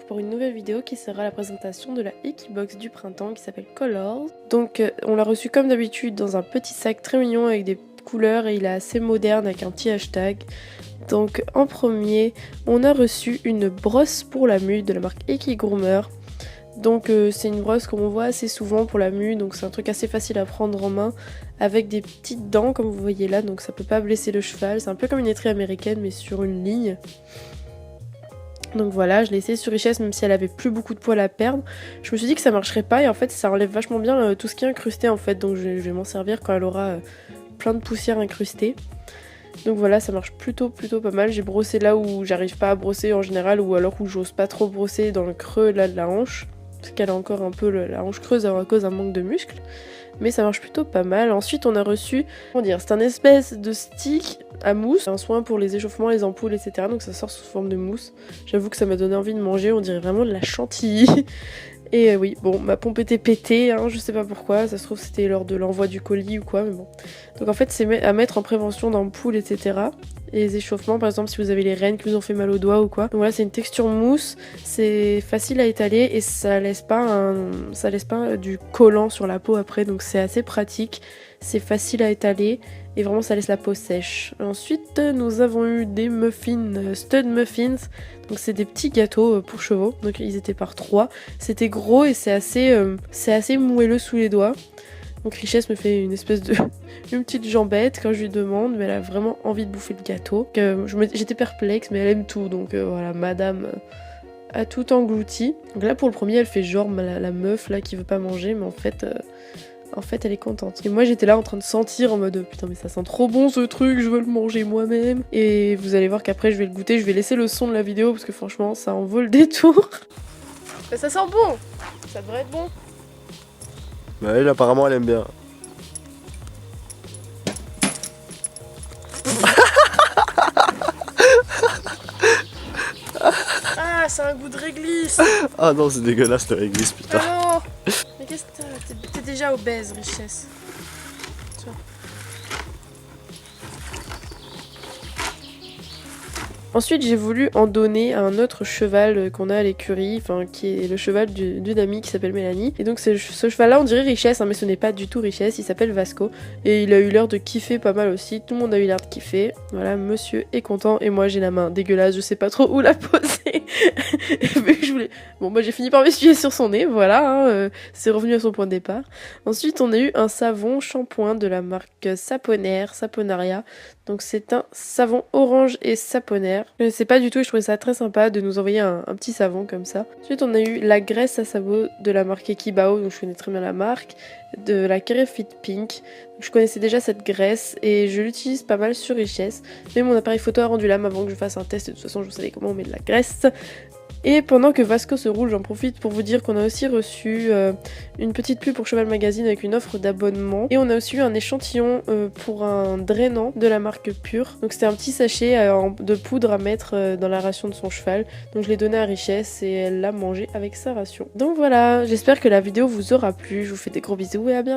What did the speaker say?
pour une nouvelle vidéo qui sera la présentation de la Equibox du printemps qui s'appelle Colors. Donc on l'a reçu comme d'habitude dans un petit sac très mignon avec des couleurs et il est assez moderne avec un petit hashtag. Donc en premier, on a reçu une brosse pour la mue de la marque Equigroomer. Donc c'est une brosse qu'on voit assez souvent pour la mue, donc c'est un truc assez facile à prendre en main avec des petites dents comme vous voyez là, donc ça peut pas blesser le cheval. C'est un peu comme une étrie américaine mais sur une ligne. Donc voilà, je l'ai essayé sur Richesse même si elle avait plus beaucoup de poils à perdre. Je me suis dit que ça marcherait pas et en fait ça enlève vachement bien tout ce qui est incrusté en fait. Donc je vais m'en servir quand elle aura plein de poussière incrustée. Donc voilà, ça marche plutôt pas mal. J'ai brossé là où j'arrive pas à brosser en général ou alors où j'ose pas trop brosser dans le creux là de la hanche. Parce qu'elle a encore un peu la hanche creuse à cause d'un manque de muscles. Mais ça marche plutôt pas mal. Ensuite on a reçu, comment dire, c'est un espèce de stick à mousse, un soin pour les échauffements, les ampoules, etc. Donc ça sort sous forme de mousse. J'avoue que ça m'a donné envie de manger, on dirait vraiment de la chantilly. Et oui, bon, ma pompe était pétée, hein, je sais pas pourquoi, ça se trouve c'était lors de l'envoi du colis ou quoi, mais bon. Donc en fait c'est à mettre en prévention d'ampoules, etc. Et les échauffements, par exemple si vous avez les rênes qui vous ont fait mal aux doigts ou quoi. Donc voilà, c'est une texture mousse, c'est facile à étaler et ça laisse pas du collant sur la peau après, donc c'est assez pratique, c'est facile à étaler. Et vraiment ça laisse la peau sèche. Ensuite nous avons eu des muffins, stud muffins. Donc c'est des petits gâteaux pour chevaux. Donc ils étaient par 3. C'était gros et c'est assez moelleux sous les doigts. Donc Richesse me fait une espèce de une petite jambette quand je lui demande. Mais elle a vraiment envie de bouffer le gâteau. J'étais perplexe mais elle aime tout. Donc voilà, madame a tout englouti. Donc là pour le premier elle fait genre la meuf là qui veut pas manger. Mais en fait, elle est contente. Et moi, j'étais là en train de sentir en mode putain, mais ça sent trop bon ce truc, je veux le manger moi-même. Et vous allez voir qu'après, je vais le goûter. Je vais laisser le son de la vidéo parce que franchement, ça en vaut le détour. Mais ça sent bon. Ça devrait être bon. Bah, elle, apparemment, elle aime bien. Ah, c'est un goût de réglisse. Ah non, c'est dégueulasse la réglisse, putain. Ah non. Mais qu'est-ce que t'es déjà obèse, Richesse. Tiens. Ensuite, j'ai voulu en donner à un autre cheval qu'on a à l'écurie, enfin qui est le cheval d'une amie qui s'appelle Mélanie. Et donc ce cheval-là, on dirait Richesse, hein, mais ce n'est pas du tout Richesse, il s'appelle Vasco. Et il a eu l'air de kiffer pas mal aussi, tout le monde a eu l'air de kiffer. Voilà, monsieur est content et moi j'ai la main dégueulasse, je sais pas trop où la poser. Et vu que je voulais... Bon, moi j'ai fini par m'essuyer sur son nez, voilà, hein, c'est revenu à son point de départ. Ensuite, on a eu un savon shampoing de la marque Saponaria. Donc c'est un savon orange et saponaire. Je ne sais pas du tout et je trouvais ça très sympa de nous envoyer un petit savon comme ça. Ensuite on a eu la graisse à sabot de la marque Ekibao, donc je connais très bien la marque, de la Kerefit Pink. Donc, je connaissais déjà cette graisse et je l'utilise pas mal sur Richesse. Mais mon appareil photo a rendu l'âme avant que je fasse un test et de toute façon je savais comment on met de la graisse. Et pendant que Vasco se roule, j'en profite pour vous dire qu'on a aussi reçu une petite pub pour Cheval Magazine avec une offre d'abonnement. Et on a aussi eu un échantillon pour un drainant de la marque Pure. Donc c'était un petit sachet de poudre à mettre dans la ration de son cheval. Donc je l'ai donné à Richesse et elle l'a mangé avec sa ration. Donc voilà, j'espère que la vidéo vous aura plu. Je vous fais des gros bisous et à bientôt.